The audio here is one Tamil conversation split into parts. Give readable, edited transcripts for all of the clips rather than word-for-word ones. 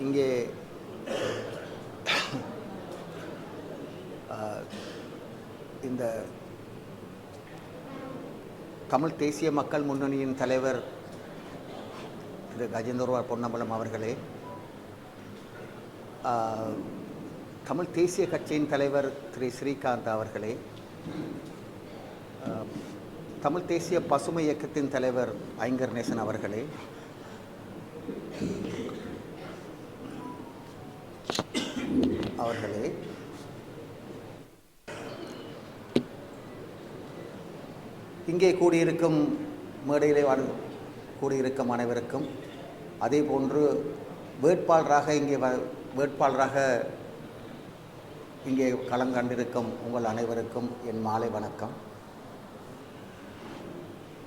இங்கே இந்த தமிழ் தேசிய மக்கள் முன்னணியின் தலைவர் திரு கஜேந்திரகுமார் பொன்னம்பலம் அவர்களே, தமிழ் தேசிய கட்சியின் தலைவர் திரு ஸ்ரீகாந்த் அவர்களே, தமிழ் தேசிய பசுமை இயக்கத்தின் தலைவர் ஐங்கர் நேசன் அவர்களே, இங்கே கூடியிருக்கும் மேடையிலே கூடியிருக்கும் அனைவருக்கும், அதே போன்று வேட்பாளராக இங்கே களங்கண்டிருக்கும் உங்கள் அனைவருக்கும் என் மாலை வணக்கம்.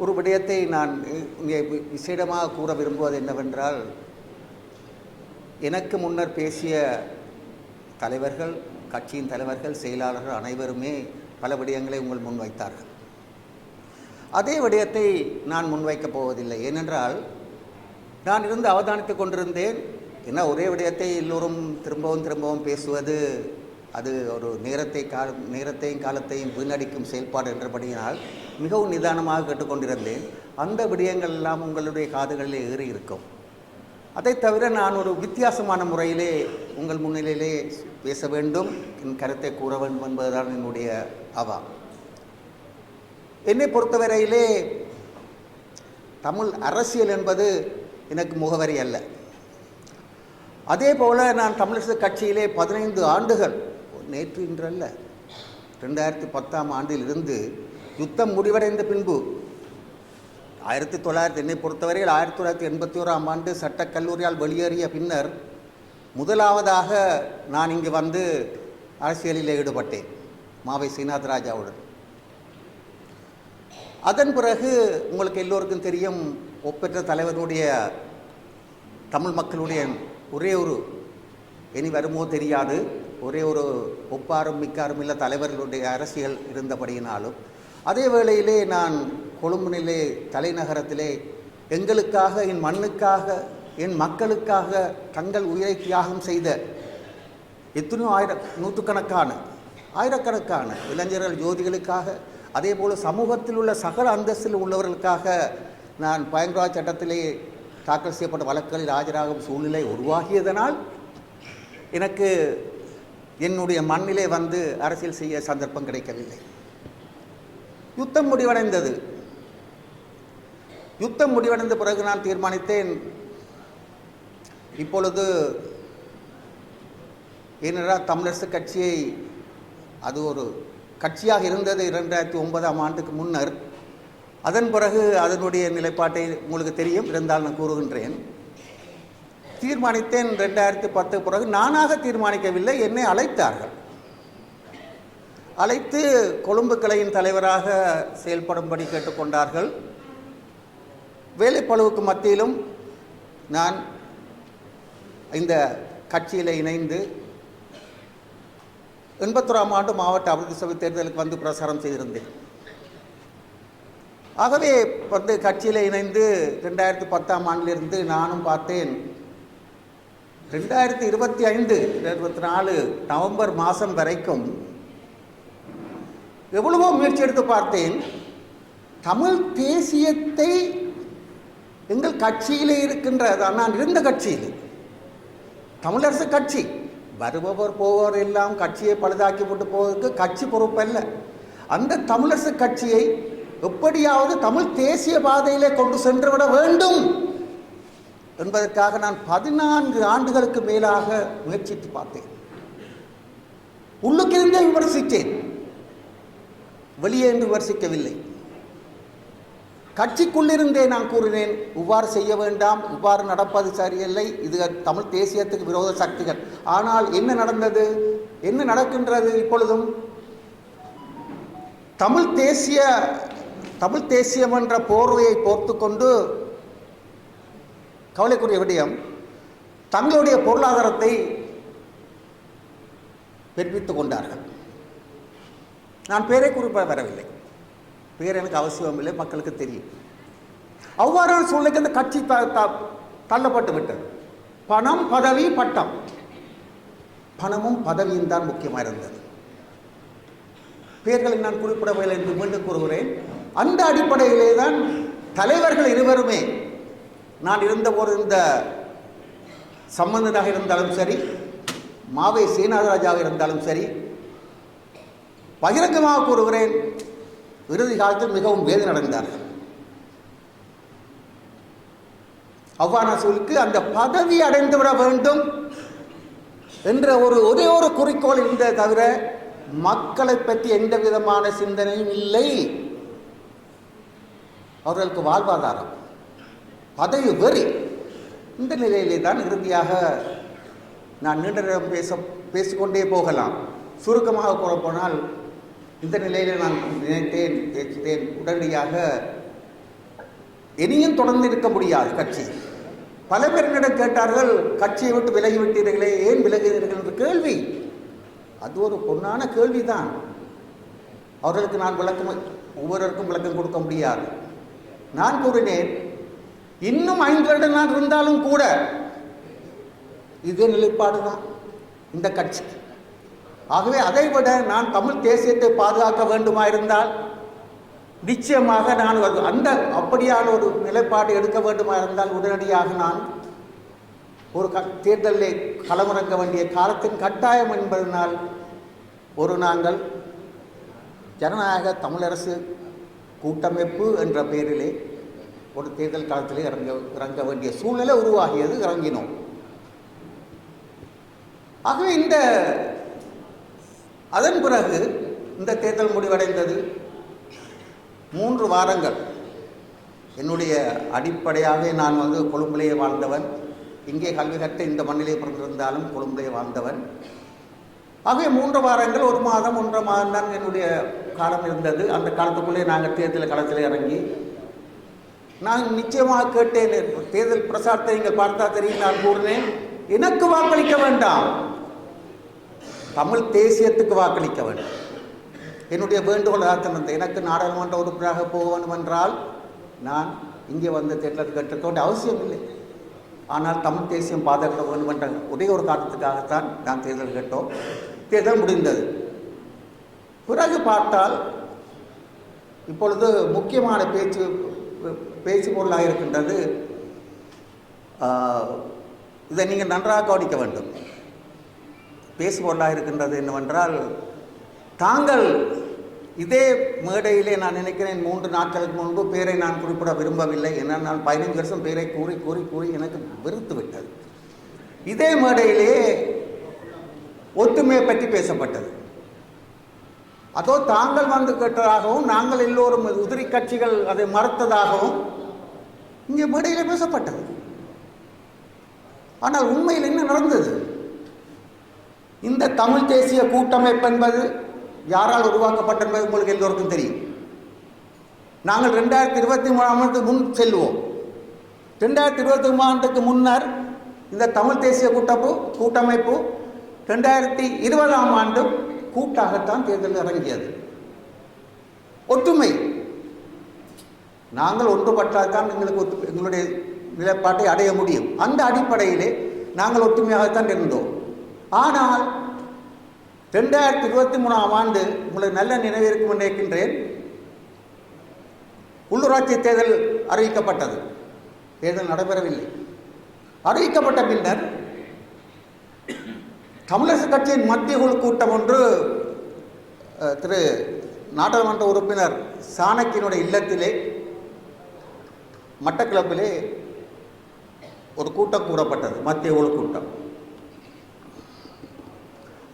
ஒரு விடயத்தை நான் இங்கே விசேடமாக கூற விரும்புவது என்னவென்றால், எனக்கு முன்னர் பேசிய தலைவர்கள், கட்சியின் தலைவர்கள், செயலாளர்கள் அனைவருமே பல விடயங்களை உங்கள் முன் வைத்தார்கள். அதே விடயத்தை நான் முன்வைக்கப் போவதில்லை. ஏனென்றால் நான் இருந்து அவதானித்து கொண்டிருந்தேன். ஏன்னா ஒரே விடயத்தை எல்லோரும் திரும்பவும் பேசுவது அது ஒரு நேரத்தையும் காலத்தையும் வீணடிக்கும் செயல்பாடு என்றபடியினால் மிகவும் நிதானமாக கேட்டுக்கொண்டிருந்தேன். அந்த விடயங்கள் எல்லாம் உங்களுடைய காதுகளிலே ஏறி இருக்கும். அதை தவிர நான் ஒரு வித்தியாசமான முறையிலே உங்கள் முன்னிலையிலே பேச வேண்டும், என் கருத்தை கூற வேண்டும் என்பதுதான் என்னுடைய அவா. என்னை பொறுத்தவரையிலே தமிழ் அரசியல் என்பது எனக்கு முகவரி அல்ல. அதே போல் நான் தமிழரசு கட்சியிலே 15 ஆண்டுகள், நேற்று இன்றல்ல, 2010ஆம் ஆண்டிலிருந்து யுத்தம் முடிவடைந்த பின்பு 1900 என்னை பொறுத்தவரையில் 1981ஆம் ஆண்டு சட்டக்கல்லூரியால் வெளியேறிய பின்னர் முதலாவதாக நான் இங்கு வந்து அரசியலில் ஈடுபட்டேன் மாவை சீனாத்ராஜாவுடன். அதன் பிறகு உங்களுக்கு எல்லோருக்கும் தெரியும், ஒப்பற்ற தலைவனுடைய தமிழ் மக்களுடைய ஒரே ஒரு, இனி வருமோ தெரியாது, ஒரே ஒரு ஒப்பாரும் மிக்காரும் இல்லை தலைவர்களுடைய அரசியல் இருந்தபடியினாலும், அதே வேளையிலே நான் கொழும்பினிலே தலைநகரத்திலே எங்களுக்காக, என் மண்ணுக்காக, என் மக்களுக்காக தங்கள் உயிரை தியாகம் செய்த எத்தனையோ ஆயிரக்கணக்கான இளைஞர்கள், ஜோதிகளுக்காக, அதே போல் சமூகத்தில் உள்ள சகல அந்தஸ்தில் உள்ளவர்களுக்காக நான் பயங்கரவாத சட்டத்திலே தாக்கல் செய்யப்பட்ட வழக்குகளில் ஆஜராகும் சூழ்நிலை உருவாகியதனால் எனக்கு என்னுடைய மண்ணிலே வந்து அரசியல் செய்ய சந்தர்ப்பம் கிடைக்கவில்லை. யுத்தம் முடிவடைந்தது. யுத்தம் முடிவடைந்த பிறகு நான் தீர்மானித்தேன், இப்பொழுது ஏனென்றால் தமிழரசு கட்சியை, அது ஒரு கட்சியாக இருந்தது 2009ஆம் ஆண்டுக்கு முன்னர். அதன் பிறகு அதனுடைய நிலைப்பாட்டை உங்களுக்கு தெரியும், இருந்தால் நான் கூறுகின்றேன். தீர்மானித்தேன் 2010 பிறகு. நானாக தீர்மானிக்கவில்லை, என்னை அழைத்தார்கள். அழைத்து கொழும்பு கிளையின் தலைவராக செயல்படும்படி கேட்டுக்கொண்டார்கள். வேலைப்பளுவுக்கு மத்தியிலும் நான் இந்த கட்சியில் இணைந்து 81ஆம் ஆண்டு மாவட்ட அபிவிருத்தி சபை தேர்தலுக்கு வந்து பிரச்சாரம் செய்திருந்தேன். ஆகவே வந்து கட்சியில் இணைந்து 2010ஆம் ஆண்டிலிருந்து நானும் பார்த்தேன், 2025 24 நவம்பர் மாதம் வரைக்கும் எவ்வளவோ முயற்சி எடுத்து பார்த்தேன். தமிழ் தேசியத்தை எங்கள் கட்சியிலே இருக்கின்ற, நான் இருந்த கட்சியில், தமிழரசு கட்சி, வருபவர் போவர் எல்லாம் கட்சியை பழுதாக்கி போட்டு போவதற்கு கட்சி பொறுப்பல்ல. அந்த தமிழரசு கட்சியை எப்படியாவது தமிழ் தேசிய பாதையிலே கொண்டு சென்றுவிட வேண்டும் என்பதற்காக நான் 14 ஆண்டுகளுக்கு மேலாக முயற்சித்து பார்த்தேன். உள்ளுக்கிருந்தே விமர்சித்தேன், வெளியே என்று விமர்சிக்கவில்லை. கட்சிக்குள்ளிருந்தே நான் கூறினேன், இவ்வாறு செய்ய வேண்டாம், இவ்வாறு நடப்பது சரியில்லை, இது தமிழ் தேசியத்துக்கு விரோத சக்திகள். ஆனால் என்ன நடந்தது, என்ன நடக்கின்றது? இப்பொழுதும் தமிழ் தேசியம் என்ற போர்வையை போர்த்து கொண்டு, கவலைக்குரிய விடயம், தங்களுடைய பொருளாதாரத்தை பெருப்பித்துக் கொண்டார்கள். நான் பேரை குறிப்பிட வரவில்லை, பேர் எனக்கு அவசியம் இல்லை, மக்களுக்கு தெரியும். அவ்வாறான சூழ்நிலைக்கு அந்த கட்சி தள்ளப்பட்டு விட்டது. பணம், பதவி, பட்டம். பணமும் பதவியும் தான் முக்கியமாக இருந்தது. பெயர்களை நான் குறிப்பிடவில்லை என்று மீண்டும் கூறுகிறேன். அந்த அடிப்படையிலே தான் தலைவர்கள் இருவருமே, நான் இருந்தபோது இந்த சம்பந்தனாக இருந்தாலும் சரி, மாவை சீனாதராஜாக இருந்தாலும் சரி, பகிரங்கமாக கூறுகிறேன், இறுதி காலத்தில் மிகவும் வேதனை அடைந்தார்கள். அவ்வாறான சொல்லுக்கு அந்த பதவி அடைந்துவிட வேண்டும் என்ற ஒரே ஒரு குறிக்கோள் இருந்தே தவிர மக்களை பற்றி எந்த விதமான சிந்தனையும் இல்லை. அவர்களுக்கு வாழ்வாதாரம், பதவி வெறி. இந்த நிலையிலே தான் இறுதியாக நான் நீண்ட நேரம் பேசிக்கொண்டே போகலாம். சுருக்கமாக கூறப்போனால் இந்த நிலையிலே நான் பேசினேன் உடனடியாக இனியும் தொடர்ந்து இருக்க முடியாது கட்சி. பல பேரிடம் கேட்டார்கள், கட்சியை விட்டு விலகிவிட்டீர்களே, ஏன் விலகிறீர்கள் என்ற கேள்வி. அது ஒரு பொன்னான கேள்விதான். அவர்களுக்கு நான் ஒவ்வொருவருக்கும் விளக்கம் கொடுக்க முடியாது. நான் கூறினேன், இன்னும் 5 வருடம் நான் இருந்தாலும் கூட இதே நிலைப்பாடு தான் இந்த கட்சி. ஆகவே அதை விட நான் தமிழ் தேசியத்தை பாதுகாக்க வேண்டுமா இருந்தால் நிச்சயமாக நான் அப்படியான ஒரு நிலைப்பாடு எடுக்க வேண்டுமா இருந்தால் உடனடியாக நான் ஒரு தேர்தலில் களமிறங்க வேண்டிய காலத்தின் கட்டாயம் என்பதனால் நாங்கள் ஜனநாயக தமிழரசு கூட்டமைப்பு என்ற பெயரிலே ஒரு தேர்தல் காலத்திலே இறங்க வேண்டிய சூழ்நிலை உருவாகியது. இறங்கினோம். ஆகவே அதன் பிறகு இந்த தேர்தல் முடிவடைந்தது. 3 வாரங்கள் என்னுடைய அடிப்படையாக நான் கொழும்பிலேயே வாழ்ந்தவன். இங்கே கல்வி கற்று இந்த மண்ணிலே பிறந்திருந்தாலும் கொழும்பிலே வாழ்ந்தவன். ஆகவே 3 வாரங்கள், 1 மாதம் 1.5 மாதம் தான் என்னுடைய காலம் இருந்தது. அந்த காலத்துக்குள்ளே நாங்கள் தேர்தல் களத்தில் இறங்கி நான் நிச்சயமாக கேட்டேன். தேர்தல் பிரசாரத்தை நீங்கள் பார்த்தா தெரியும். நான் கூறினேன், எனக்கு வாக்களிக்க வேண்டாம், தமிழ் தேசியத்துக்கு வாக்களிக்க வேண்டும். என்னுடைய வேண்டுகோள் ஆத்திருந்த எனக்கு நாடாளுமன்ற உறுப்பினராக போக வேண்டும் என்றால் நான் இங்கே வந்து தேர்தல் கேட்க வேண்டிய அவசியம் இல்லை. ஆனால் தமிழ் தேசியம் பாதுகாக்க வேண்டும் என்ற ஒரே ஒரு காரணத்துக்காகத்தான் நான் தேர்தல் கேட்டோம். தேர்தல் முடிந்தது. பிறகு பார்த்தால் இப்பொழுது முக்கியமான பேச்சு பொருளாக இருக்கின்றது. இதை நீங்கள் நன்றாக கவனிக்க வேண்டும். பேசு பொருளாக இருக்கின்றது என்னவென்றால், தாங்கள் இதே மேடையிலே நான் நினைக்கிறேன் 3 நாட்களுக்கு முன்பு பேரை நான் குறிப்பிட விரும்பவில்லை. ஏன்னால் நான் 15 வருஷம் பேரை கூறி கூறி கூறி எனக்கு வெறுத்து விட்டது. இதே மேடையிலே ஒற்றுமையை பற்றி பேசப்பட்டது. அதோ தாங்கள் வந்து கேட்டதாகவும் நாங்கள் எல்லோரும் உதிரி கட்சிகள் அதை மறுத்ததாகவும் இங்கே மேடையிலே பேசப்பட்டது. ஆனால் உண்மையில் என்ன நடந்தது? இந்த தமிழ் தேசிய கூட்டமைப்பு என்பது யாரால் உருவாக்கப்பட்டது உங்களுக்கு எல்லோருக்கும் தெரியும். நாங்கள் 2023 ஆண்டுக்கு முன் செல்வோம். 2023 ஆண்டுக்கு முன்னர் இந்த தமிழ் தேசிய கூட்டமைப்பு 2020 ஆண்டு கூட்டாகத்தான் தேர்தல் இறங்கியது. ஒற்றுமை, நாங்கள் ஒன்றுபட்டால்தான் எங்களுடைய நிலைப்பாட்டை அடைய முடியும். அந்த அடிப்படையிலே நாங்கள் ஒற்றுமையாகத்தான் இருந்தோம். ஆனால் 2023 ஆண்டு உங்களுக்கு நல்ல நினைவிருக்கும் என்று நினைக்கின்றேன், உள்ளூராட்சி தேர்தல் அறிவிக்கப்பட்டது. தேர்தல் நடைபெறவில்லை. அறிவிக்கப்பட்ட பின்னர் தமிழரசு கட்சியின் மத்திய குழு கூட்டம் ஒன்று திரு நாடாளுமன்ற உறுப்பினர் சாணக்கியனுடைய இல்லத்திலே மட்டக்களப்பிலே ஒரு கூட்டம் கூறப்பட்டது, மத்திய குழு கூட்டம்.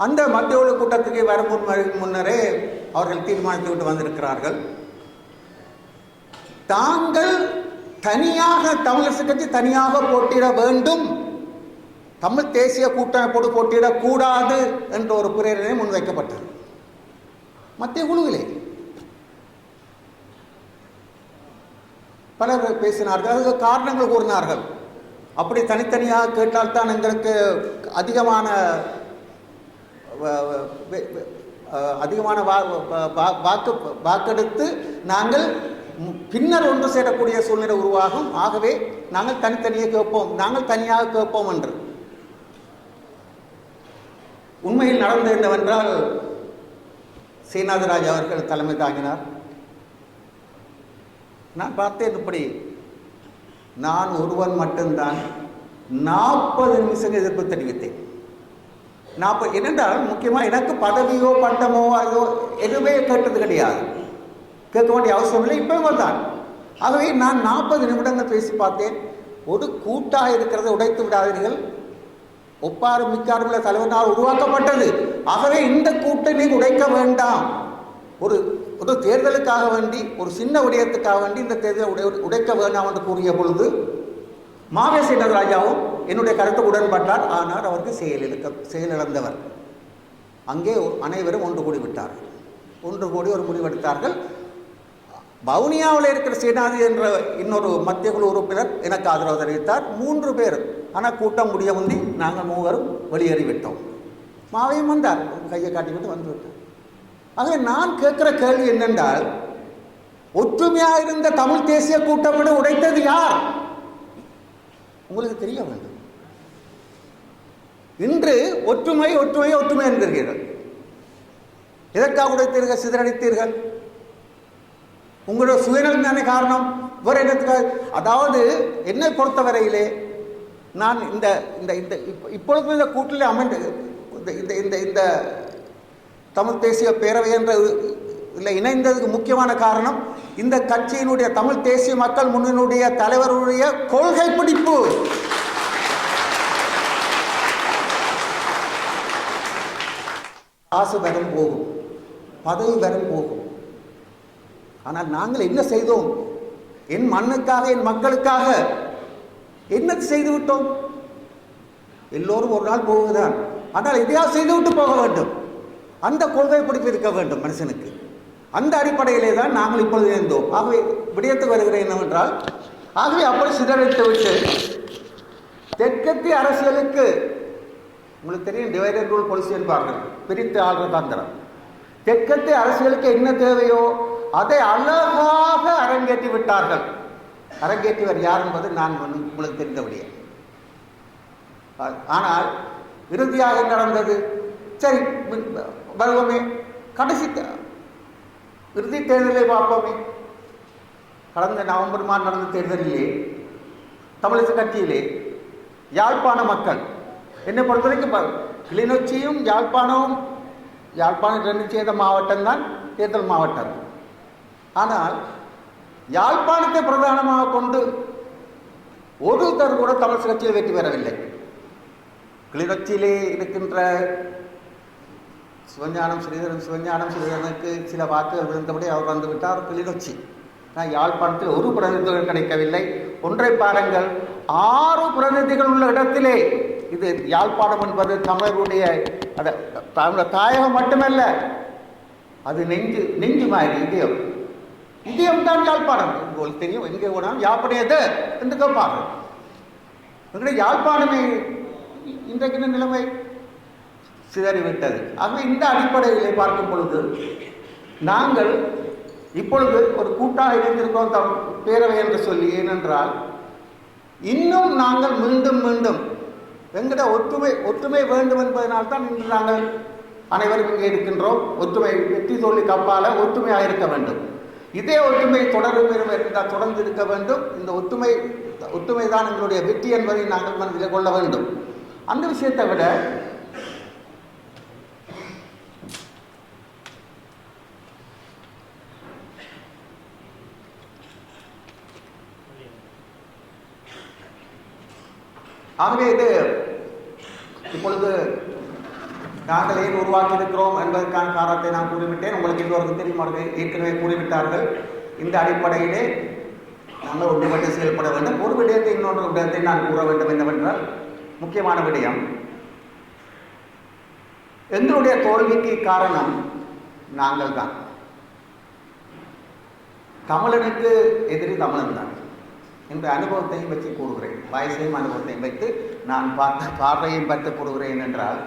அந்த மத்திய குழு கூட்டத்துக்கு வரும் முன்னரே அவர்கள் தீர்மானித்து விட்டு வந்திருக்கிறார்கள், தாங்கள் தனியாக தமிழரசு கட்சி தனியாக போட்டியிட வேண்டும், தமிழ் தேசிய கூட்டமைப்போடு போட்டியிடக்கூடாது என்ற ஒரு பிரேரணை முன்வைக்கப்பட்டது மத்திய குழுவிலே. பலர் பேசினார்கள், அதுக்கு காரணங்கள் கூறினார்கள். அப்படி தனித்தனியாக கேட்டால்தான் எங்களுக்கு அதிகமான வாக்கெடுத்து நாங்கள் பின்னர் ஒன்று சேரக்கூடிய சூழ்நிலை உருவாகும். ஆகவே நாங்கள் தனித்தனியாக கேட்போம், நாங்கள் தனியாக கேட்போம் என்று உண்மையில் நடந்தது என்னவென்றால், சேனாதிராஜ் அவர்கள் தலைமை தாங்கினார். நான் பார்த்தேன், இப்படி நான் ஒருவன் மட்டும்தான் 40 நிமிஷம் எதிர்ப்பு தெரிவித்தேன். 40 என்னென்றால், முக்கியமாக எனக்கு பதவியோ பட்டமோ அதோ எதுவுமே கேட்டது கிடையாது, கேட்க வேண்டிய அவசியம் இல்லை, இப்பவும் தான். ஆகவே நான் 40 நிமிடங்கள் பேசி பார்த்தேன். ஒரு கூட்டாக இருக்கிறத உடைத்து விடாதீர்கள், ஒப்பாரும் மிக்காரும் உள்ள தலைவனால் உருவாக்கப்பட்டது. ஆகவே இந்த கூட்டணி உடைக்க வேண்டாம். ஒரு ஒரு தேர்தலுக்காக வேண்டி, ஒரு சின்ன விடயத்துக்காக வேண்டி இந்த தேர்தலை உடைக்க வேண்டாம் என்று கூறிய பொழுது மாவே சேனாதிராஜாவும் என்னுடைய கருத்து உடன்பட்டார். ஆனால் அவருக்கு செயலிழந்தவர். அங்கே அனைவரும் ஒன்று கூடி விட்டார்கள். ஒன்று கூடி ஒரு முடிவெடுத்தார்கள். வவுனியாவில் இருக்கிற சேனாதி என்ற இன்னொரு மத்திய குழு உறுப்பினர் எனக்கு ஆதரவு தெரிவித்தார். 3 பேர். ஆனால் கூட்டம் முடிய முந்தி நாங்கள் 3 வெளியேறிவிட்டோம். மாவையும் வந்தார், கையை காட்டிவிட்டு வந்துவிட்டார். ஆகவே நான் கேட்கிற கேள்வி என்னென்றால், ஒற்றுமையாக இருந்த தமிழ் தேசிய கூட்டமைப்பை உடைத்தது யார்? உங்களுக்கு தெரிய வேண்டும். இன்று ஒற்றுமை ஒற்றுமை ஒற்றுமை என்கிறீர்கள். எதற்காக உடைத்தீர்கள், சிதறடித்தீர்கள்? உங்களோட சுயநலம் தானே காரணம், வேறு என்னத்துக்காக? அதாவது என்னை பொறுத்தவரையிலே நான் இந்த இந்த இந்த இப்பொழுது இந்த கூட்டில் அமைந்து இந்த இந்த இந்த தமிழ் தேசிய பேரவை என்ற இல்லை இணைந்ததுக்கு முக்கியமான காரணம், இந்த கட்சியினுடைய தமிழ் தேசிய மக்கள் முன்னணியினுடைய தலைவருடைய கொள்கை பிடிப்பு. காசு வரும் போகும், பதவி வரும் போகும். ஆனால் நாங்கள் என்ன செய்தோம்? என் மண்ணுக்காக, என் மக்களுக்காக என்ன செய்து விட்டோம்? எல்லோரும் ஒரு நாள் போகுதுதான், ஆனால் எதையாவது செய்துவிட்டு போக வேண்டும். அந்த கொள்கை பிடிப்பு இருக்க வேண்டும் மனுஷனுக்கு. அந்த அடிப்படையிலே தான் நாங்கள் இப்பொழுது இருந்தோம். ஆகவே விடயத்து வருகிறேன் என்னவென்றால், ஆகவே அப்படி சிதறடித்து விட்டு தெற்கத்திய அரசியலுக்கு உங்களுக்கு தெரியும், டிவைட் அண்ட் ரூல் பாலிசி என்பார்கள், பிரித்து ஆள்ற தந்திரம். தெற்கத்திய அரசியலுக்கு என்ன தேவையோ அதை அழகாக அரங்கேற்றி விட்டார்கள். அரங்கேற்றிவர் யார் என்பது நான் உங்களுக்கு தெரிந்தபடியே. ஆனால் இறுதியாக நடந்தது, சரி வருவோமே, கடைசி இறுதி தேர்தலை பார்ப்போமே. கடந்த நவம்பர் மாதம் நடந்த தேர்தலிலே தமிழிசை கட்சியிலே யாழ்ப்பாண மக்கள், என்னை பொறுத்த வரைக்கும் கிளிநொச்சியும் யாழ்ப்பாணமும், யாழ்ப்பாணம் 2 சேர்ந்த மாவட்டம் தான் தேர்தல் மாவட்டம். ஆனால் யாழ்ப்பாணத்தை பிரதானமாக கொண்டு ஒருத்தர் கூட தமிழ் கட்சியில் வெற்றி பெறவில்லை. கிளிநொச்சியிலே இருக்கின்ற சிவஞானம்க்கு சில வாக்குகள் விழுந்தபடி அவர் வந்துவிட்டார் கிளிநொச்சி. ஆனால் யாழ்ப்பாணத்தில் ஒரு பிரதிநிதிகள் கிடைக்கவில்லை. ஒன்றை பாருங்கள், 6 பிரதிநிதிகள் உள்ள இடத்திலே, இது யாழ்ப்பாணம் என்பது தமிழருடைய தாயகம் மட்டுமல்ல, அது நெஞ்சு மாதிரி இதயம். இதயம் தான் யாழ்ப்பாணம். உங்களுக்கு தெரியும், எங்கே போனாலும் யாழ்ப்பாணம் என்று கேட்பாங்க. எங்களுடைய யாழ்ப்பாணமே இன்றைக்கு நிலைமை சிதறிவிட்டது. ஆகவே இந்த அடிப்படையிலே பார்க்கும் பொழுது நாங்கள் இப்பொழுது ஒரு கூட்டாக இணைந்திருக்கோம் பேரவை என்று சொல்லி. ஏனென்றால் இன்னும் நாங்கள் மீண்டும் மீண்டும் எங்கட ஒற்றுமை வேண்டும் என்பதனால்தான் இன்று நாங்கள் அனைவரும் இங்கே இருக்கின்றோம். ஒற்றுமை வெற்றி தோல்வி கப்பால ஒற்றுமையாக இருக்க வேண்டும். இதே ஒற்றுமை தொடர்ந்து இருக்க வேண்டும். இந்த ஒற்றுமை தான் எங்களுடைய வெற்றி என்பதை நாங்கள் மனதில் கொள்ள வேண்டும். அந்த விஷயத்தை விட ஆகவே இது இப்பொழுது நாங்கள் ஏன் உருவாக்கி இருக்கிறோம் என்பதற்கான காரணத்தை நான் கூறிவிட்டேன். உங்களுக்கு எல்லோருக்கும் தெரியும், ஏற்கனவே கூறிவிட்டார்கள். இந்த அடிப்படையிலே நாங்கள் ஒன்றுபட்டு செயல்பட வேண்டும். ஒரு விடயத்தை இன்னொன்று விடயத்தை நான் கூற வேண்டும் என்னவென்றால், முக்கியமான விடயம், எங்களுடைய தோல்விக்கு காரணம் நாங்கள் தான். தமிழனுக்கு எதிரி தமிழன் தான் என்ற அனுபவத்தையும் வச்சு கூறுகிறேன். வயசையும் அனுபவத்தையும் வைத்து நான் பார்த்த பார்வையும் பார்த்து கூறுகிறேன். என்றால்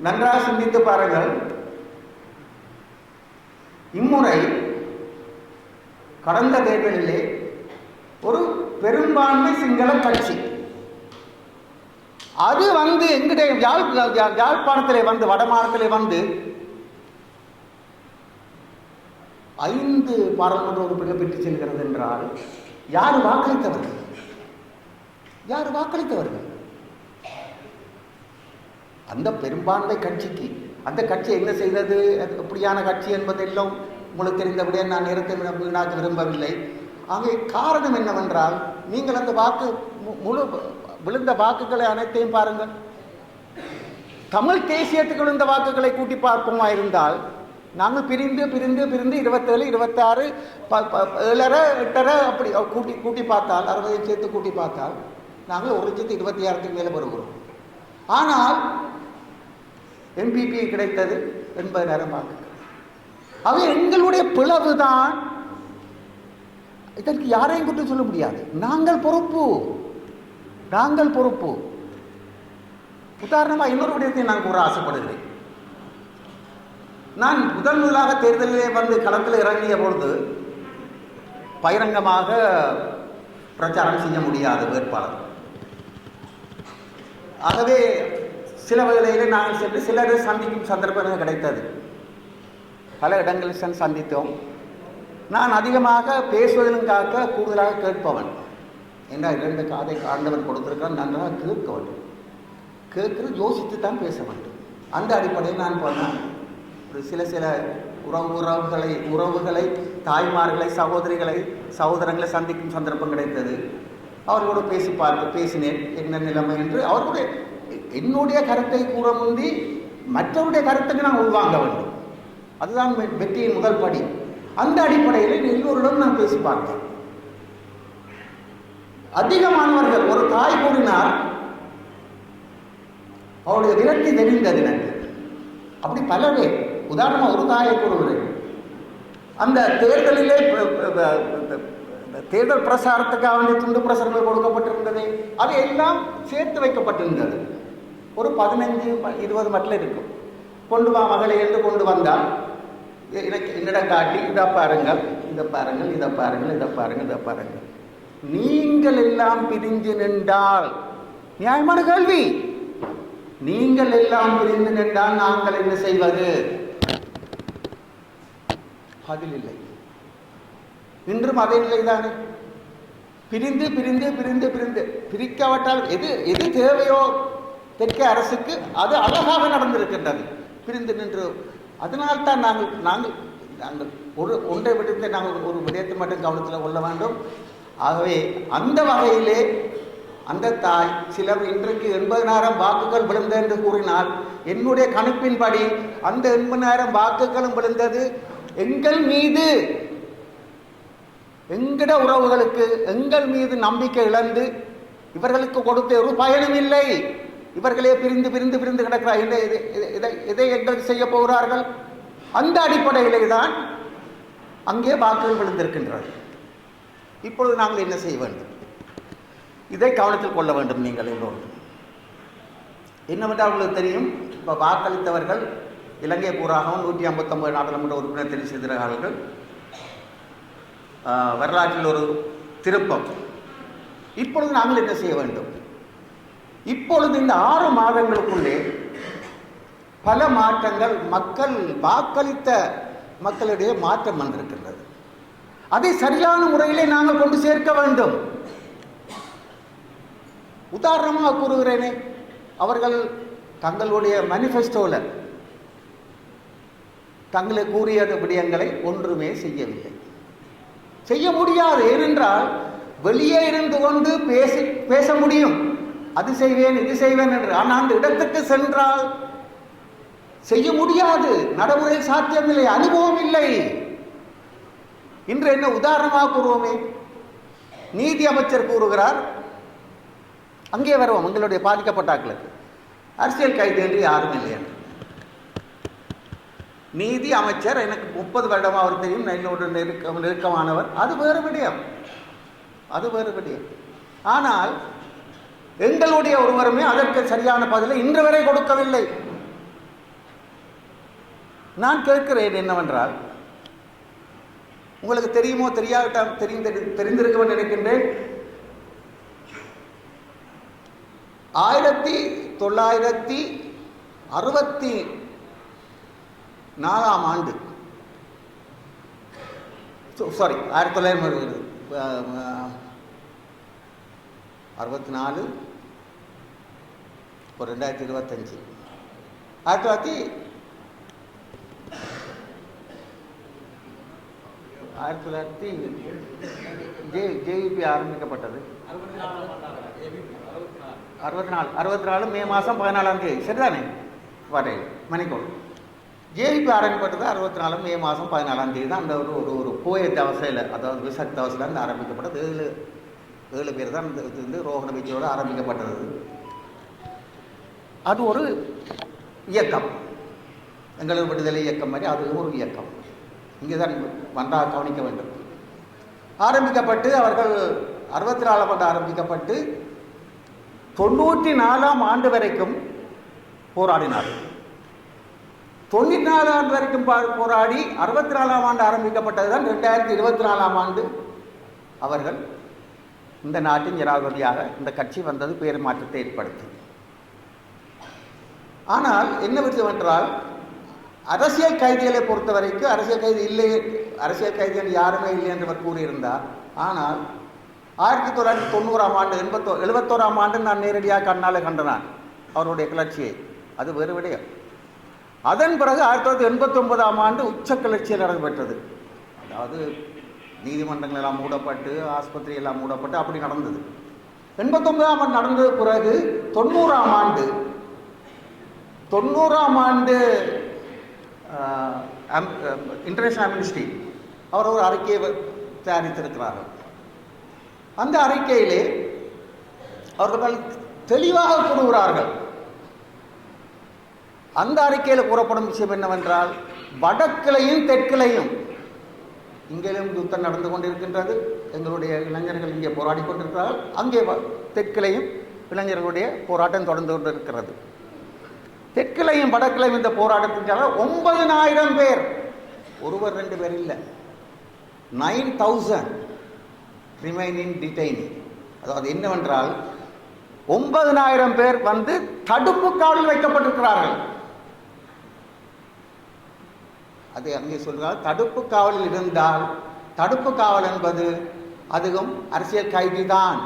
நன்றாக சிந்தித்து பாருங்கள். இம்முறை கடந்த தேர்தலிலே ஒரு பெரும்பான்மை சிங்கள கட்சி அது எங்கிட்ட யாழ்ப்பாணத்திலே வடமாநிலத்திலே 5 பாராளுமன்ற உறுப்பினர்கள் பெற்று செல்கிறது என்றால் யார் வாக்களித்தவர்கள்? அந்த பெரும்பான்மை கட்சிக்கு அந்த கட்சி என்ன செய்தது, எப்படியான கட்சி என்பதெல்லாம் உங்களுக்கு தெரிந்தபடியே நான் நேரத்தை வீணாக்க விரும்பவில்லை. ஆகவே காரணம் என்னவென்றால், நீங்கள் அந்த முழு விழுந்த வாக்குகளை அனைத்தையும் பாருங்கள். தமிழ் தேசியத்துக்கு விழுந்த வாக்குகளை கூட்டி பார்ப்போமா இருந்தால் நாங்கள் பிரிந்து 27, 26, 7.5, 8.5 அப்படி கூட்டி பார்த்தால் 60 சேர்த்து கூட்டி பார்த்தால் நாங்கள் 1,26,000 மேலே வருகிறோம். ஆனால் எம்பிபி கிடைத்தது 80,000 வாக்குகள். அவை எங்களுடைய பிளவு தான். இதற்கு யாரையும் குற்றம் சொல்ல முடியாது. நாங்கள் பொறுப்பு. உதாரணமாக இன்னொரு விடயத்தை நான் கூற ஆசைப்படுகிறேன். நான் முதலாக தேர்தலிலே களத்தில் இறங்கிய பொழுது பகிரங்கமாக பிரச்சாரம் செய்ய முடியாது வேட்பாளர். ஆகவே சில வகையிலே நாங்கள் சென்று சிலரை சந்திக்கும் சந்தர்ப்பம் கிடைத்தது. பல இடங்களில் சந்தித்தோம். நான் அதிகமாக பேசுவதிலும் கூடுதலாக கேட்பவன். ஏன்னா 2 காதை ஆண்டவன் கொடுத்திருக்கான், நன்றாக கேட்க வேண்டும். கேட்கிறது யோசித்து தான் பேச வேண்டும். அந்த அடிப்படையில் நான் போனேன். ஒரு சில உறவுகளை தாய்மார்களை சகோதரங்களை சந்திக்கும் சந்தர்ப்பம் கிடைத்தது. அவர்களோடு பேசினேன் என்ன நிலைமை என்று. அவர்களுடைய என்னுடைய கருத்தை கூற முந்தி மற்றவருடைய கருத்துக்கு நான் உள்வாங்க வேண்டும். அதுதான் வெற்றியின் முதல் படி. அந்த அடிப்படையில் எல்லோருடன் நான் பேசி பார்த்தேன். அதிகமானவர்கள் ஒரு தாய் கூறினார், அவருடைய விரக்தி தெரிந்தது எனக்கு. அப்படி பலவே உதாரணமாக ஒரு தாயை கூறுகிறேன். அந்த தேர்தலிலே தேர்தல் பிரசாரத்துக்காக வேண்டிய துண்டு பிரசாரங்கள் கொடுக்கப்பட்டிருந்தது. அது எல்லாம் சேர்த்து வைக்கப்பட்டிருந்தது. ஒரு 15-20 மட்டும் இருக்கும். கொண்டு வா மகளை என்று கொண்டு வந்தால் எனக்கு என்னிடம் காட்டி இதை பாருங்கள். நீங்கள் எல்லாம் பிரிஞ்சு நின்றால், நியாயமான கேள்வி, நீங்கள் எல்லாம் பிரிந்து நின்றால் நாங்கள் என்ன செய்வது? பதில் இல்லை. இன்றும் அதே நிலைதானே. பிரிந்து பிரிக்காவிட்டால் எது தேவையோ தெற்கே அரசுக்கு அது அழகாக நடந்திருக்கின்றது. பிரிந்து நின்று அதனால்தான் நாங்கள் ஒன்றை விடுத்து நாங்கள் ஒரு விடயத்தை மட்டும் கவனத்தில் கொள்ள வேண்டும். ஆகவே அந்த வகையிலே அந்த தாய் சிலர் இன்றைக்கு 80,000 வாக்குகள் விழுந்த என்று கூறினால், என்னுடைய கணிப்பின்படி அந்த 80,000 வாக்குகளும் விழுந்தது எங்கள் மீது, எங்கட உறவுகளுக்கு எங்கள் மீது நம்பிக்கை இழந்து இவர்களுக்கு கொடுத்த ஒரு பயனும் இல்லை. இவர்களே பிரிந்து கிடக்கிறார். இதை எங்களுக்கு செய்ய போகிறார்கள். அந்த அடிப்படையிலே தான் அங்கே வாக்குகள் விழுந்திருக்கின்றது. இப்பொழுது நாங்கள் என்ன செய்ய வேண்டும்? இதை கவனத்தில் கொள்ள வேண்டும். நீங்கள் எல்லோரும் என்னவென்றால் உங்களுக்கு தெரியும், இப்போ வாக்களித்தவர்கள் இலங்கை பூராகவும் 159 நாடாளுமன்ற உறுப்பினர் தெரிவு செய்திருக்கிறார்கள். வரலாற்றில் ஒரு திருப்பம். இப்பொழுது நாங்கள் என்ன செய்ய வேண்டும்? இப்பொழுது இந்த 6 மாதங்களுக்குள்ளே பல மாற்றங்கள், மக்கள் வாக்களித்த மக்களிடையே மாற்றம் வந்திருக்கின்றது. அதை சரியான முறையிலே நாங்கள் கொண்டு சேர்க்க வேண்டும். உதாரணமாக கூறுகிறேனே, அவர்கள் தங்களுடைய மேனிஃபெஸ்டோவில் தங்களை கூறிய விடயங்களை ஒன்றுமே செய்யவில்லை. செய்ய முடியாது. ஏனென்றால் வெளியே இருந்து கொண்டு பேச முடியும், அது செய்வேன் இது செய்வேன் என்று. ஆனால் அந்த இடத்துக்கு சென்றால் செய்ய முடியாது. நடைமுறையில் சாத்தியமில்லை, அனுபவம் இல்லை. இன்று என்ன உதாரணமாக கூறுவோமே, நீதி அமைச்சர் கூறுகிறார், அங்கே வருவோம், எங்களுடைய பாதிக்கப்பட்டாக்களுக்கு அரசியல் கைது என்று யாரும் இல்லை என்று. நீதி அமைச்சர் எனக்கு 30 வருடமாக அவர் தெரியும், என்னோட நெருக்கமானவர். அது வேறு விடயம். ஆனால் எங்களுடைய ஒருவருமே அதற்கு சரியான பதிலை இன்று வரை கொடுக்கவில்லை. நான் கேட்கிறேன் என்னவென்றால், உங்களுக்கு தெரியுமோ தெரியாவிட்டால் தெரிந்திருக்க நினைக்கின்றேன், 1964 ஆண்டு, சாரி 1964 இப்போ 2025 ஜேவிபி ஆரம்பிக்கப்பட்டது 64 மே மாதம் 14ஆம் தேதி, சரிதானே? வரையில் மணிக்கோள் ஜேவிபி ஆரம்பிக்கப்பட்டது 64 மே மாதம் 14ஆம் தேதி தான். அந்த ஒரு போய தவசையில், அதாவது விசக் தவசையில் இருந்து ஆரம்பிக்கப்பட்டது. 7 பேர் தான் இந்த ரோஹண விஜயோடு ஆரம்பிக்கப்பட்டது. அது ஒரு இயக்கம், எங்களது விடுதலை இயக்கம் மாதிரி அது ஒரு இயக்கம். இங்கே தான் நன்றாக கவனிக்க வேண்டும். ஆரம்பிக்கப்பட்டு அவர்கள் 64ஆம் ஆண்டு ஆரம்பிக்கப்பட்டு 94ஆம் ஆண்டு வரைக்கும் போராடினார்கள். 94 ஆண்டு வரைக்கும் போராடி 64ஆம் ஆண்டு ஆரம்பிக்கப்பட்டது தான் 2024ஆம் ஆண்டு அவர்கள் இந்த நாட்டின் ஜனாதிபதியாக இந்த கட்சி வந்தது பேர் மாற்றத்தை ஏற்படுத்தி. ஆனால் என்ன விஷயம் என்றால், அரசியல் கைதிகளை பொறுத்த வரைக்கும் அரசியல் கைதி இல்லை, அரசியல் கைதிகள் யாருமே இல்லை என்று அவர் கூறியிருந்தார். ஆனால் 1990ஆம் ஆண்டு 71ஆம் ஆண்டு நான் நேரடியாக கண்ணால் கண்டனான் அவருடைய கிளர்ச்சியை. அது வேறு விடயம். அதன் பிறகு 1989ஆம் ஆண்டு உச்ச கிளர்ச்சியில் நடைபெற்றது. அதாவது நீதிமன்றங்கள் எல்லாம் மூடப்பட்டு, ஆஸ்பத்திரி எல்லாம் மூடப்பட்டு அப்படி நடந்தது. 89ஆம் ஆண்டு நடந்தது. பிறகு 90ஆம் ஆண்டு இன்டர்நேஷனல் அம்னஸ்டி அவர் ஒரு அறிக்கையை தயாரித்திருக்கிறார்கள். அந்த அறிக்கையிலே அவர்கள் தெளிவாக கூறுகிறார்கள். அந்த அறிக்கையில் கூறப்படும் விஷயம் என்னவென்றால், வடக்கிளையும் தெற்கிளையும் இங்கேயும் யுத்தம் நடந்து கொண்டிருக்கின்றது. எங்களுடைய இளைஞர்கள் இங்கே போராடி கொண்டிருக்கிறார்கள். அங்கே தெற்கிளையும் இளைஞர்களுடைய போராட்டம் தொடர்ந்து கொண்டிருக்கிறது. தெற்கிலையும் வடக்கிலையும் இந்த போராட்டத்திற்காக 9,000 பேர், ஒருவர் 2 பேர் இல்லை, 9,000 ரிமைன் இன் டிடைனிங். அதாவது என்னவென்றால் 9,000 பேர் வந்து தடுப்பு காவலில் வைக்கப்பட்டிருக்கிறார்கள். அது அங்கே சொல்கிறார், தடுப்பு காவலில் இருந்தால், தடுப்பு காவல் என்பது அதுவும் அரசியல் கைதி தான்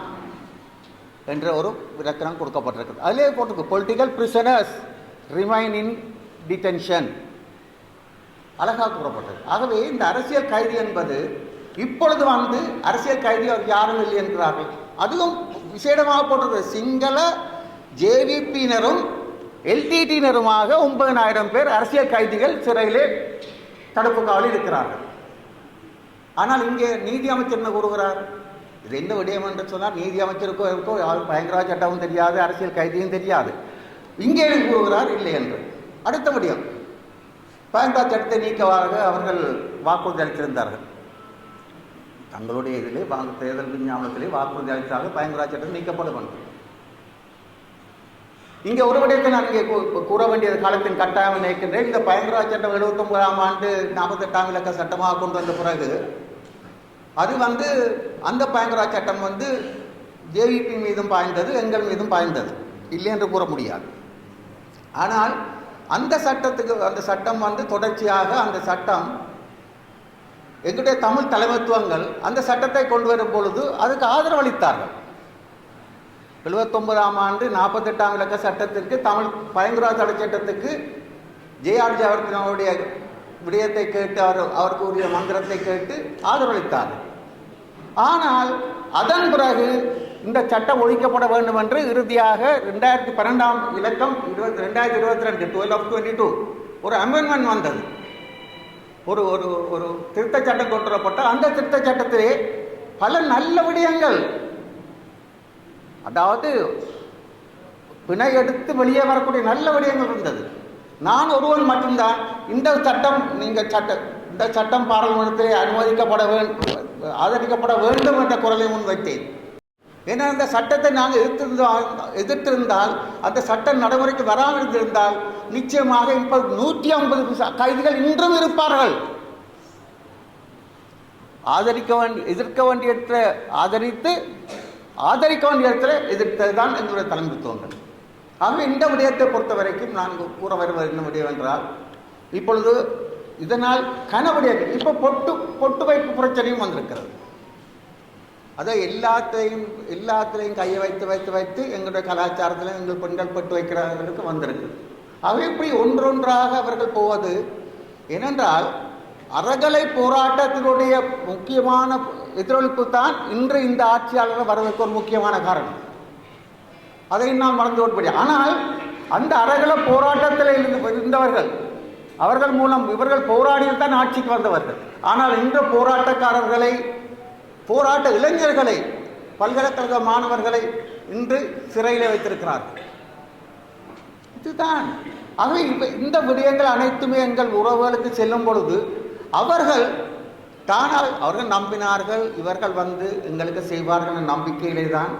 என்ற ஒரு விளக்கம் கொடுக்கப்பட்டிருக்கிறது. அதிலே போட்டிருக்கு, பொலிட்டிக்கல் பிரிசனர்ஸ் ரிமைன் இன் டிடென்ஷன், அழகாக கூறப்பட்டது. ஆகவே இந்த அரசியல் கைதி என்பது இப்பொழுது வந்து அரசியல் கைதி அவர் யாரும் இல்லை என்கிறார்கள். அதுவும் விசேடமாக போட்டது, சிங்கள ஜேவிபியினரும் எல்டிடியினருமாக 9,000 பேர் அரசியல் கைதிகள் சிறையிலே தடுப்பு காவலில் இருக்கிறார்கள். ஆனால் இங்கே நீதி அமைச்சர் என்ன கூறுகிறார்? இது என்ன விடயம் என்று சொன்னால், நீதி அமைச்சருக்கோ பயங்கரவாத சட்டமும் தெரியாது, அரசியல் கைதியும் தெரியாது. இங்கே கூறுகிறார் இல்லை என்று. அடுத்த விடயம், பயங்கரவாத சட்டத்தை நீக்கவாக அவர்கள் வாக்குறுதி அளித்திருந்தார்கள். தங்களுடைய இதிலே தேர்தல் விஞ்ஞாபனத்திலே வாக்குறுதி அளித்தார்கள், பயங்கரவாத சட்டம் நீக்கப்படும் என்று. இங்கே ஒரு விடயத்தை நான் இங்கே கூற வேண்டிய காலத்தின் கட்டாயம் நினைக்கின்றேன். இந்த பயங்கரவாத சட்டம் 79ஆம் ஆண்டு 48ஆம் இலக்க சட்டமாக கொண்டு வந்த பிறகு அது வந்து அந்த பயங்கரவாத சட்டம் வந்து ஜேவிபி மீதும் பாய்ந்தது, எங்கள் மீதும் பாய்ந்தது, இல்லை என்று கூற முடியாது. ஆனால் அந்த சட்டம் வந்து தொடர்ச்சியாக அந்த சட்டம் எங்களுடைய தமிழ் தலைமைத்துவங்கள் அந்த சட்டத்தை கொண்டு வரும் பொழுது அதுக்கு ஆதரவு அளித்தார்கள். 79ஆம் ஆண்டு 48ஆம் இலக்க சட்டத்திற்கு, தமிழ் பயங்கரவாத தடை சட்டத்துக்கு ஜே.ஆர். ஜெயவர்தனனுடைய விடயத்தை கேட்டு அவருக்கு உரிய மந்திரத்தை கேட்டு ஆதரவளித்தார்கள். ஆனால் அதன் பிறகு இந்த சட்டம் ஒழிக்கப்பட வேண்டும் என்று இறுதியாக 2012ஆம் இலக்கம் 2022 12/22 ஒரு அமெண்ட்மெண்ட் வந்தது. ஒரு ஒரு ஒரு திருத்த சட்டம் கொண்டு வரப்பட்ட அந்த திருத்த சட்டத்திலே பல நல்ல விடயங்கள், அதாவது பிணை எடுத்து வெளியே வரக்கூடிய நல்ல விடயங்கள் இருந்தது. நான் ஒருவன் மட்டும்தான் இந்த சட்டம் பாராளுமன்றத்தில் ஆதரிக்கப்பட வேண்டும் என்ற குரலை முன்வைத்தேன். ஏன்னா அந்த சட்டத்தை நாங்கள் எதிர்த்திருந்தால், அந்த சட்டம் நடைமுறைக்கு வராமல் இருந்திருந்தால் நிச்சயமாக இப்போ 150 கைதிகள் இன்றும் இருப்பார்கள். எதிர்க்க வேண்டிய ஆதரித்து ஆதரிக்க வேண்டிய இடத்துல எதிர்த்தது தான் எங்களுடைய தலைமைத்துவங்கள். ஆகவே இந்த விடயத்தை பொறுத்த வரைக்கும் நான் கூற வருவது என்ன விடயம் என்றால், இப்பொழுது இதனால் கனவிடயங்கள் இப்போ பொட்டு வைப்பு பிரச்சனையும் வந்திருக்கிறது. அதை எல்லாத்திலையும் கையை வைத்து எங்களுடைய கலாச்சாரத்தில் எங்கள் பெண்கள் பொட்டு வைக்கிறவர்களுக்கு வந்திருக்கு. ஆகவே இப்படி ஒன்றொன்றாக அவர்கள் போவது ஏனென்றால் அறகலை போராட்டத்தினுடைய முக்கியமான எதிரொலிப்பு தான் இன்று இந்த ஆட்சியாளர்கள் வருவதற்கு ஒரு முக்கியமான காரணம். அதை நாம் மறந்து விட. ஆனால் அந்த அறகலை போராட்டத்தில் இருந்தவர்கள், அவர்கள் மூலம் இவர்கள் போராடித்தான் ஆட்சிக்கு வந்தவர்கள். ஆனால் இந்த போராட்டக்காரர்களை, போராட்ட இளைஞர்களை, பல்கலைக்கழக மாணவர்களை இன்று சிறையில் வைத்திருக்கிறார்கள். இதுதான். ஆகவே இந்த விடயங்கள் அனைத்துமே எங்கள் உறவுகளுக்கு செல்லும் பொழுது அவர்கள் நம்பினார்கள், இவர்கள் வந்து எங்களுக்கு செய்வார்கள் என்ற நம்பிக்கையிலே தான்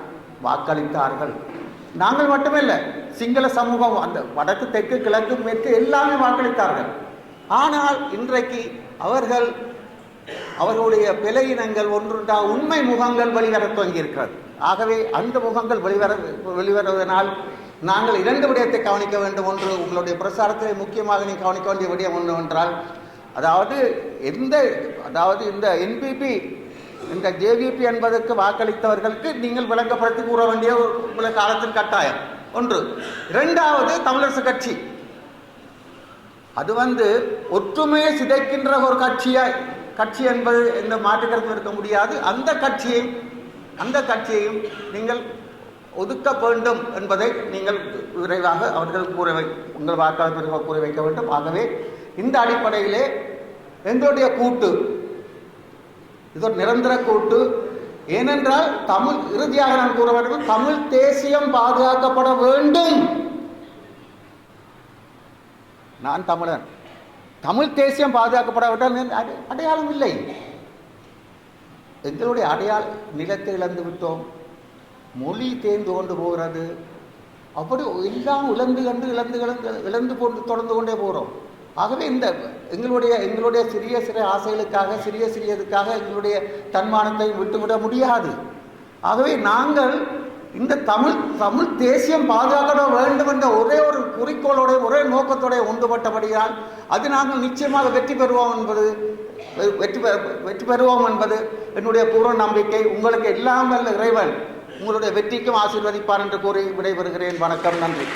வாக்களித்தார்கள். நாங்கள் மட்டுமல்ல, சிங்கள சமூகம், அந்த வடக்கு தெற்கு கிழக்கு மேற்கு எல்லாமே வாக்களித்தார்கள். ஆனால் இன்றைக்கு அவர்களுடைய பிழையினங்கள் ஒன்றுண்டா உண்மை முகங்கள் வெளிவர துவங்கியிருக்கிறது. ஆகவே அந்த முகங்கள் வெளிவருவதனால் நாங்கள் இரண்டு விடயத்தை கவனிக்க வேண்டும். ஒன்று, உங்களுடைய பிரசாரத்தில் முக்கியமாக நீ கவனிக்க வேண்டிய விடயம் ஒன்றுவென்றால், அதாவது இந்த என்பிபி, இந்த ஜேவிபி என்பதற்கு வாக்களித்தவர்களுக்கு நீங்கள் விளங்கப்படுத்தி கூற வேண்டிய ஒரு காலத்தின் கட்டாயம் ஒன்று. இரண்டாவது, தமிழரசு கட்சி, அது ஒற்றுமையை சிதைக்கின்ற ஒரு கட்சி என்பது இந்த மாற்றுக்கருத்து இருக்க முடியாது. அந்த கட்சியையும் நீங்கள் ஒதுக்க வேண்டும் என்பதை நீங்கள் விரைவாக அவர்கள் உங்கள் வாக்காளர்களுக்கு கூற வைக்க வேண்டும். ஆகவே இந்த அடிப்படையிலே எங்களுடைய கூட்டு இது ஒரு நிரந்தர கூட்டு. ஏனென்றால் இறுதியாக நான் கூற வேண்டும், தமிழ் தேசியம் பாதுகாக்கப்பட வேண்டும். நான் தமிழன், தமிழ் தேசியம் பாதுகாக்கப்பட அடையாளம் இல்லை. எங்களுடைய நிலத்தை இழந்து விட்டோம், மொழி தேர்ந்து கொண்டு போகிறது. அப்படி எல்லாம் இழந்து கொண்டு தொடர்ந்து கொண்டே போகிறோம். ஆகவே எங்களுடைய சிறிய ஆசைகளுக்காக சிறியதுக்காக எங்களுடைய தன்மானத்தை விட்டுவிட முடியாது. ஆகவே நாங்கள் இந்த தமிழ் தேசியம் பாதுகாக்க வேண்டும் என்ற ஒரே ஒரு குறிக்கோளோட, ஒரே நோக்கத்தோட ஒன்றுபட்டபடியால் அது நாங்கள் நிச்சயமாக வெற்றி பெறுவோம் என்பது என்னுடைய பூர்வ நம்பிக்கை. உங்களுக்கு எல்லாம் வல்ல இறைவன் உங்களுடைய வெற்றிக்கும் ஆசீர்வதிப்பார் என்று கூறி விடைபெறுகிறேன். வணக்கம், நன்றி.